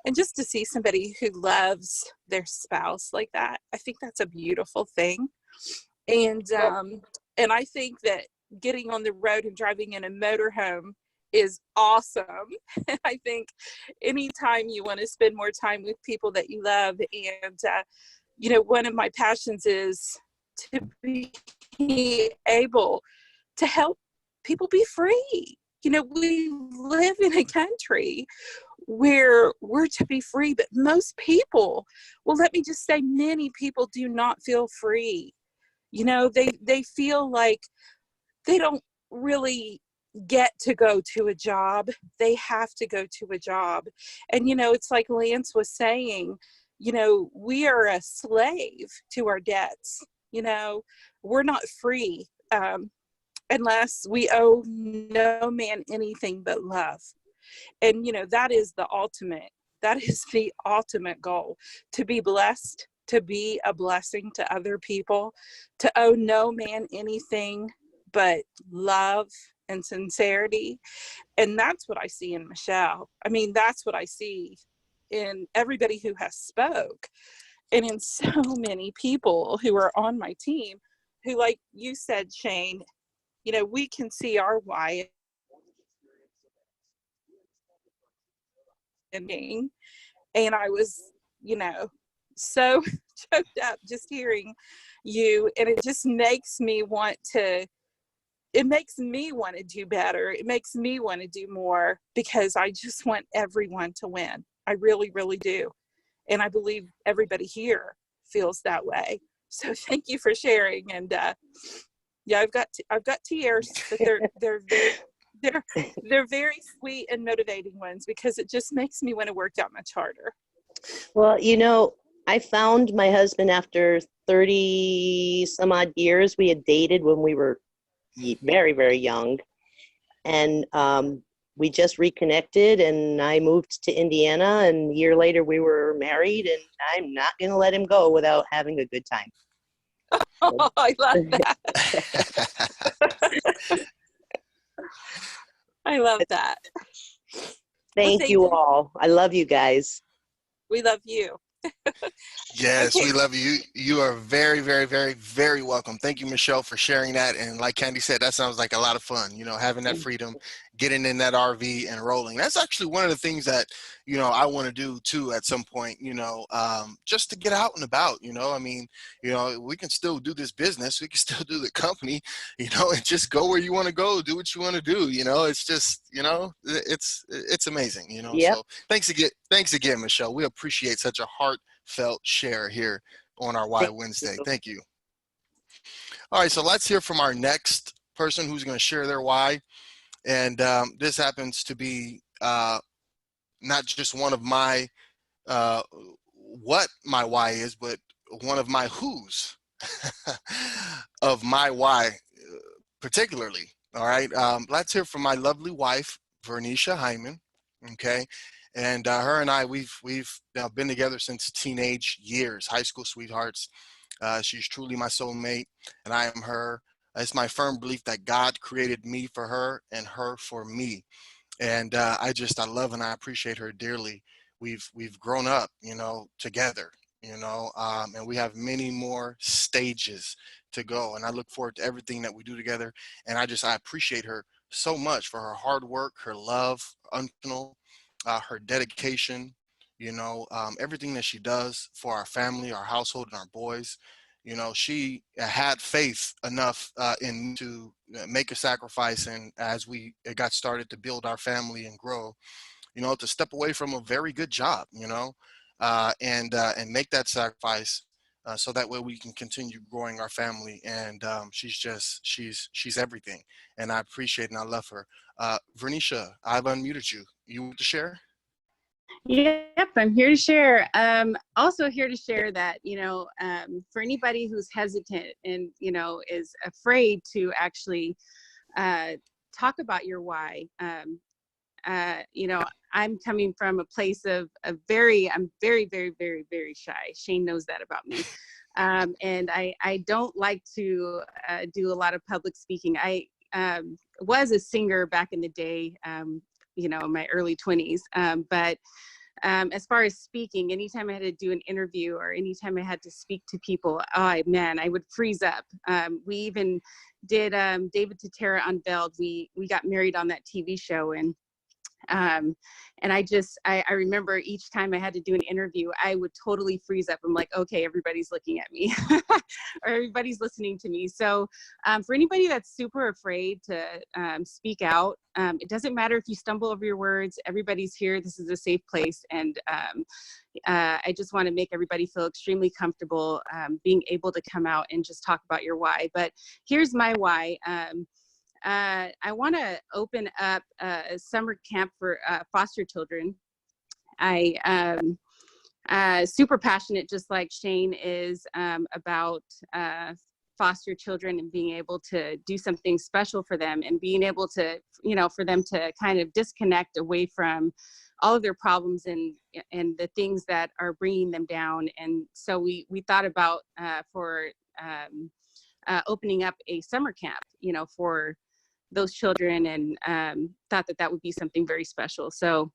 And just to see somebody who loves their spouse like that, I think that's a beautiful thing. And I think that getting on the road and driving in a motorhome is awesome. And I think anytime you want to spend more time with people that you love, and one of my passions is to be able to help people be free. we live in a country where we're to be free, but most people, well, let me just say, many people do not feel free. They feel like they don't really get to go to a job. They have to go to a job. And, it's like Lance was saying, we are a slave to our debts. We're not free unless we owe no man anything but love. And, that is the ultimate goal, to be blessed, to be a blessing to other people, to owe no man anything but love and sincerity. And that's what I see in Michelle. I mean, that's what I see in everybody who has spoke, and in so many people who are on my team who, like you said, Shane, we can see our why. And I was, so choked up just hearing you, and it just makes me want to do better. It makes me want to do more, because I just want everyone to win. I really, really do. And I believe everybody here feels that way. So thank you for sharing. And yeah, I've got tears, but they're very sweet and motivating ones, because it just makes me want to work out much harder. Well, I found my husband after 30 some odd years. We had dated when we were very, very young. And we just reconnected, and I moved to Indiana, and a year later we were married, and I'm not going to let him go without having a good time. Oh, I love that. I love that. Thank you all. I love you guys. We love you. Yes, Okay. we love you. You are very, very, very, very welcome. Thank you, Michelle, for sharing that. And like Candy said, that sounds like a lot of fun, having that freedom, getting in that RV and rolling. That's actually one of the things that, I want to do too at some point, just to get out and about, I mean, we can still do this business. We can still do the company, and just go where you want to go, do what you want to do. It's just, it's amazing, Yep. So thanks again, Michelle. We appreciate such a heartfelt share here on our Why Wednesday. Thank you. All right, so let's hear from our next person who's going to share their why. And this happens to be not just one of my what my why is, but one of my who's of my why particularly. All right, let's hear from my lovely wife, Vernisha Hyman. Okay. And her and I, we've been together since teenage years, high school sweethearts. She's truly my soulmate, and I am her. It's my firm belief that God created me for her and her for me. And I love and I appreciate her dearly. We've grown up, together, and we have many more stages to go. And I look forward to everything that we do together. And I appreciate her so much for her hard work, her love, unconditional, her dedication, everything that she does for our family, our household, and our boys. She had faith enough in me to make a sacrifice, and as we got started to build our family and grow, to step away from a very good job, and make that sacrifice so that way we can continue growing our family. And she's everything, and I appreciate and I love her. Vernisha, I've unmuted you. You want to share? Yep, I'm here to share. Also here to share that, for anybody who's hesitant and, is afraid to actually talk about your why, I'm coming from a place of I'm very, very, very, very shy. Shane knows that about me. And I don't like to do a lot of public speaking. I was a singer back in the day, in my early 20s. But as far as speaking, anytime I had to do an interview or anytime I had to speak to people, I would freeze up. We even did David Totera Unveiled. We got married on that TV show, and And I remember each time I had to do an interview, I would totally freeze up. I'm like, okay, everybody's looking at me or everybody's listening to me. So for anybody that's super afraid to speak out, it doesn't matter if you stumble over your words, everybody's here. This is a safe place. And I just want to make everybody feel extremely comfortable being able to come out and just talk about your why. But here's my why. I want to open up a summer camp for foster children. I super passionate, just like Shane is, about foster children and being able to do something special for them and being able to, for them to kind of disconnect away from all of their problems and the things that are bringing them down. And so we thought about for opening up a summer camp, for those children, and thought that would be something very special. So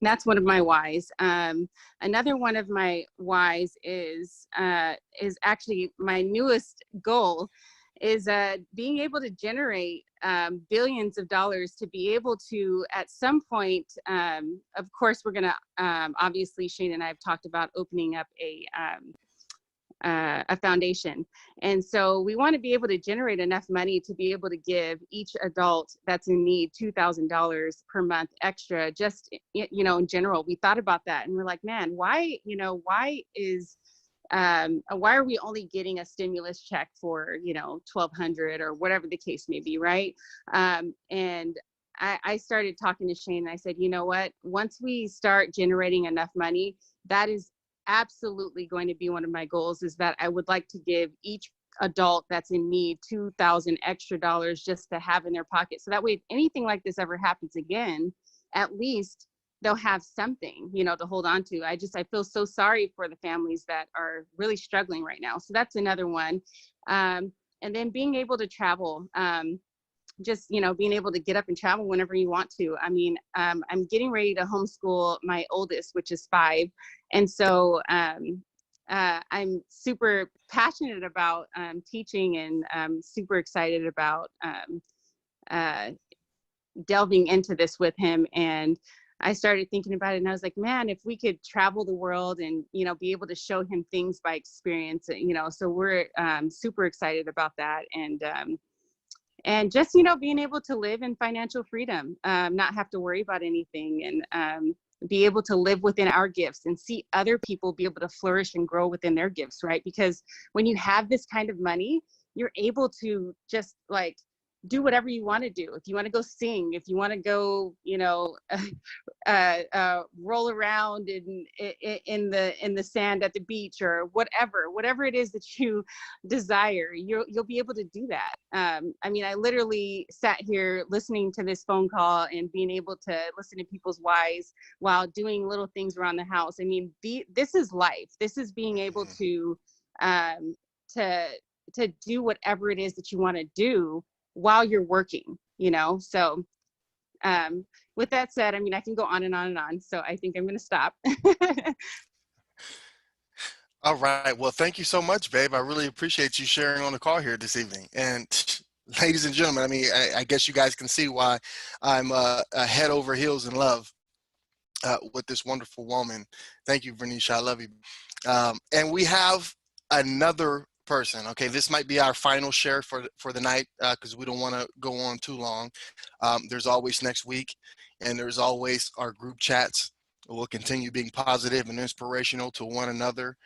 that's one of my whys. Another one of my whys is actually my newest goal is being able to generate billions of dollars to be able to, at some point, of course, we're gonna, obviously Shane and I have talked about opening up a foundation. And so we want to be able to generate enough money to be able to give each adult that's in need $2,000 per month extra, just, in general. We thought about that and we're like, man, why are we only getting a stimulus check for, $1,200 or whatever the case may be, right? And I started talking to Shane and I said, you know what, once we start generating enough money, that is absolutely going to be one of my goals, is that I would like to give each adult that's in need $2,000 extra just to have in their pocket. So that way, if anything like this ever happens again, at least they'll have something, to hold on to. I feel so sorry for the families that are really struggling right now. So that's another one. And then being able to travel, just, being able to get up and travel whenever you want to. I mean, I'm getting ready to homeschool my oldest, which is 5. And so I'm super passionate about teaching, and super excited about delving into this with him. And I started thinking about it and I was like, man, if we could travel the world and, be able to show him things by experience, so we're super excited about that. And just, being able to live in financial freedom, not have to worry about anything, and be able to live within our gifts and see other people be able to flourish and grow within their gifts, right? Because when you have this kind of money, you're able to just like do whatever you want to do. If you want to go sing, if you want to go, roll around in the sand at the beach, or whatever it is that you desire, you'll be able to do that. I mean, I literally sat here listening to this phone call and being able to listen to people's whys while doing little things around the house. I mean, this is life. This is being able to do whatever it is that you want to do while you're working, so with that said, I mean, I can go on and on and on, so I think I'm going to stop. All right. Well, thank you so much, babe. I really appreciate you sharing on the call here this evening. And ladies and gentlemen, I mean, I guess you guys can see why I'm head over heels in love with this wonderful woman. Thank you, Vernisha. I love you. And we have another person. Okay, this might be our final share for the night, because we don't want to go on too long. There's always next week, and there's always our group chats. We'll continue being positive and inspirational to one another,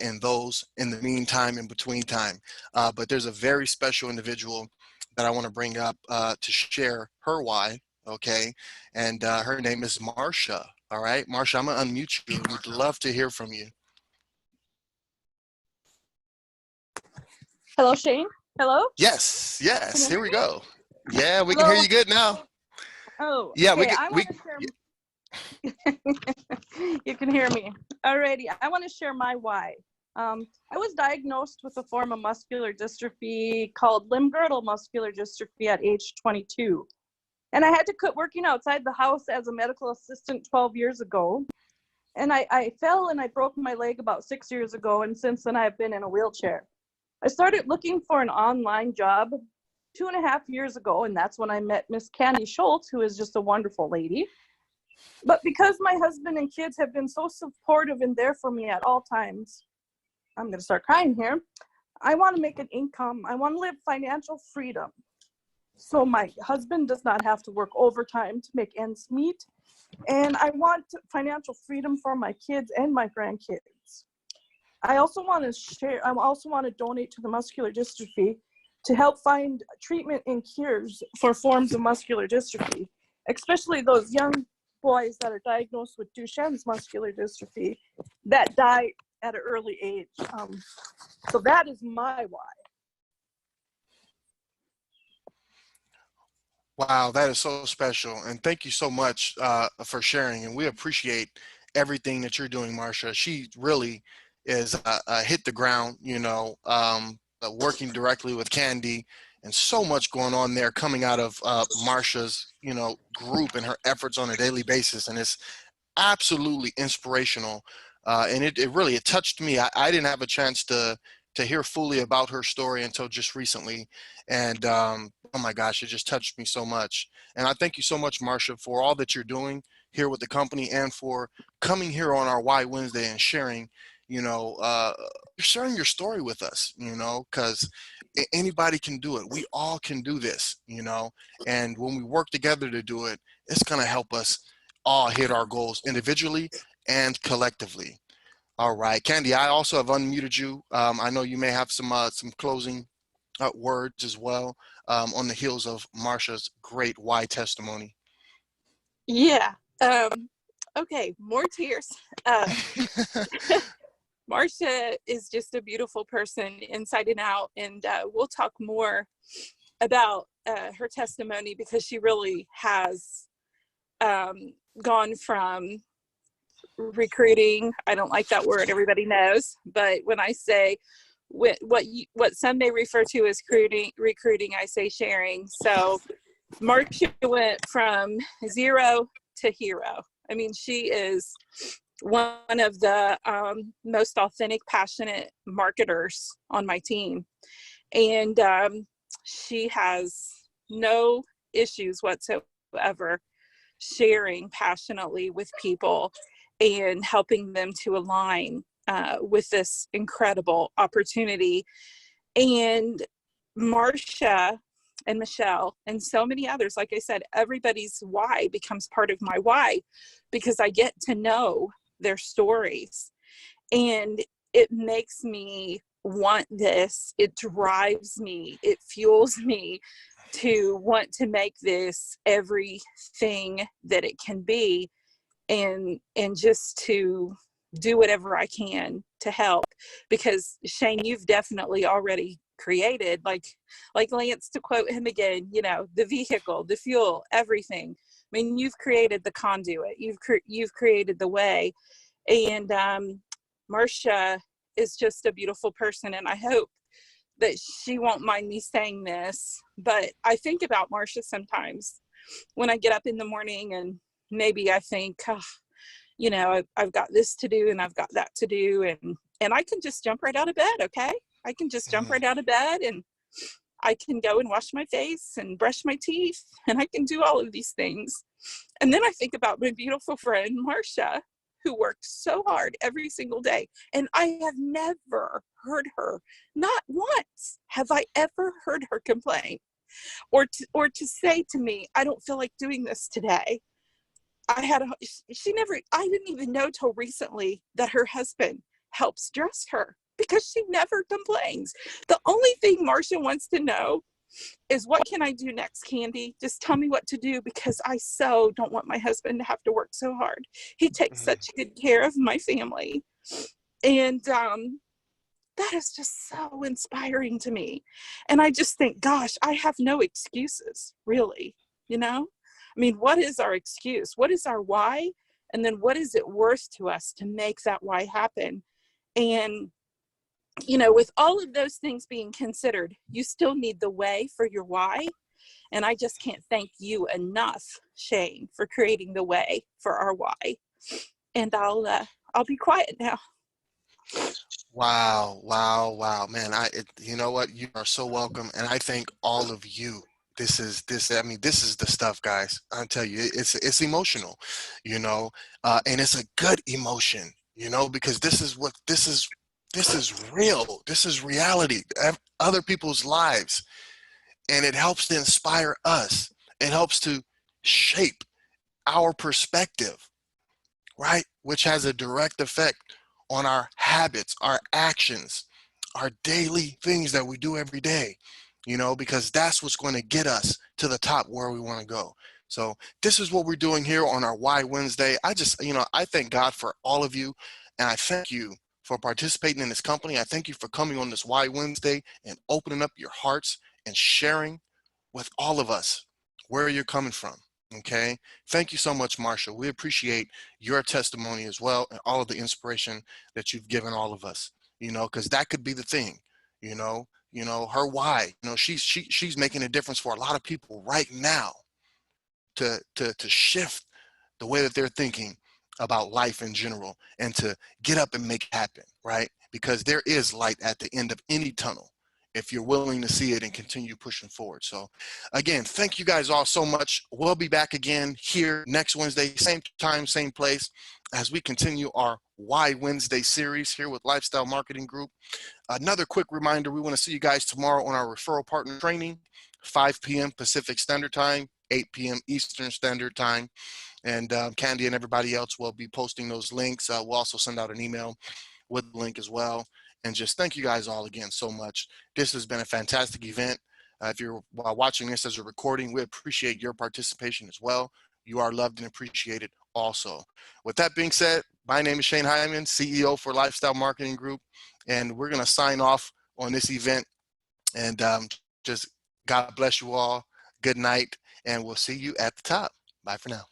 and those in the meantime, in between time. But there's a very special individual that I want to bring up to share her why. Okay, and her name is Marsha. All right, Marsha, I'm gonna unmute you. We'd love to hear from you. Hello, Shane. Hello? Yes, yes, here we go. Yeah, we Hello? can hear you good now. Oh, Yeah, okay. I want to share. You can hear me. Alrighty. I want to share my why. I was diagnosed with a form of muscular dystrophy called limb-girdle muscular dystrophy at age 22. And I had to quit working outside the house as a medical assistant 12 years ago. And I fell and I broke my leg about 6 years ago. And since then, I've been in a wheelchair. I started looking for an online job 2.5 years ago, and that's when I met Miss Candy Schultz, who is just a wonderful lady. But because my husband and kids have been so supportive and there for me at all times, I'm going to start crying here. I want to make an income. I want to live financial freedom. So my husband does not have to work overtime to make ends meet. And I want financial freedom for my kids and my grandkids. I also want to donate to the muscular dystrophy to help find treatment and cures for forms of muscular dystrophy, especially those young boys that are diagnosed with Duchenne's muscular dystrophy that die at an early age. So that is my why. Wow, that is so special. And thank you so much for sharing. And we appreciate everything that you're doing, Marcia. She really is hit the ground, working directly with Candy, and so much going on there coming out of Marcia's, group and her efforts on a daily basis. And it's absolutely inspirational. And it really, it touched me. I didn't have a chance to hear fully about her story until just recently. And oh my gosh, it just touched me so much. And I thank you so much, Marcia, for all that you're doing here with the company and for coming here on our Why Wednesday and sharing, sharing your story with us, because anybody can do it. We all can do this, and when we work together to do it, it's going to help us all hit our goals individually and collectively. All right, Candy, I also have unmuted you. I know you may have some closing words as well on the heels of Marcia's great why testimony. Yeah. Okay, more tears. Marcia is just a beautiful person inside and out, and we'll talk more about her testimony because she really has gone from recruiting. I don't like that word, everybody knows, but when I say what some may refer to as recruiting, I say sharing. So Marcia went from zero to hero. I mean, she is one of the most authentic, passionate marketers on my team. And she has no issues whatsoever sharing passionately with people and helping them to align with this incredible opportunity. And Marcia and Michelle and so many others, like I said, everybody's why becomes part of my why because I get to know their stories. And it makes me want this. It drives me. It fuels me to want to make this everything that it can be, and just to do whatever I can to help. Because Shane, you've definitely already created, like Lance, to quote him again, the vehicle, the fuel, everything. I mean, you've created the conduit. You've created the way. And Marcia is just a beautiful person, and I hope that she won't mind me saying this, but I think about Marcia sometimes when I get up in the morning, and maybe I think, I've got this to do and I've got that to do, and I can just jump right out of bed. Okay, I can just jump right out of bed, and I can go and wash my face and brush my teeth, and I can do all of these things. And then I think about my beautiful friend Marcia, who works so hard every single day. And I have never heard her, not once have I ever heard her complain or to say to me, I don't feel like doing this today. I didn't even know till recently that her husband helps dress her because she never complains. The only thing Marcia wants to know is, what can I do next, Candy? Just tell me what to do, because I so don't want my husband to have to work so hard. He takes such good care of my family. And that is just so inspiring to me. And I just think, gosh, I have no excuses, really. I mean, what is our excuse? What is our why? And then what is it worth to us to make that why happen? And with all of those things being considered, you still need the way for your why. And I just can't thank you enough, Shane, for creating the way for our why. And I'll be quiet now. Wow, man. You know what? You are so welcome. And I thank all of you I mean, this is the stuff, guys. I'll tell you, it's emotional, you know, and it's a good emotion, you know, because this is real. This is reality, other people's lives, and it helps to inspire us. It helps to shape our perspective, right? Which has a direct effect on our habits, our actions, our daily things that we do every day, you know, because that's what's going to get us to the top where we want to go. So this is what we're doing here on our Why Wednesday. I just, you know, I thank God for all of you, and I thank you for participating in this company. I thank you for coming on this Why Wednesday and opening up your hearts and sharing with all of us where you're coming from. Okay. Thank you so much, Marsha. We appreciate your testimony as well, and all of the inspiration that you've given all of us, you know, because that could be the thing, her why, you know, she's making a difference for a lot of people right now to shift the way that they're thinking about life in general and to get up and make it happen, right? Because there is light at the end of any tunnel if you're willing to see it and continue pushing forward. So again, thank you guys all so much. We'll be back again here next Wednesday, same time, same place, as we continue our Why Wednesday series here with Lifestyle Marketing Group. Another quick reminder, we want to see you guys tomorrow on our referral partner training, 5 p.m. Pacific Standard Time, 8 p.m. Eastern Standard Time. And Candy and everybody else will be posting those links. We'll also send out an email with the link as well. And just thank you guys all again so much. This has been a fantastic event. If you're watching this as a recording, we appreciate your participation as well. You are loved and appreciated also. With that being said, my name is Shane Hyman, CEO for Lifestyle Marketing Group, and we're going to sign off on this event. And just God bless you all. Good night, and we'll see you at the top. Bye for now.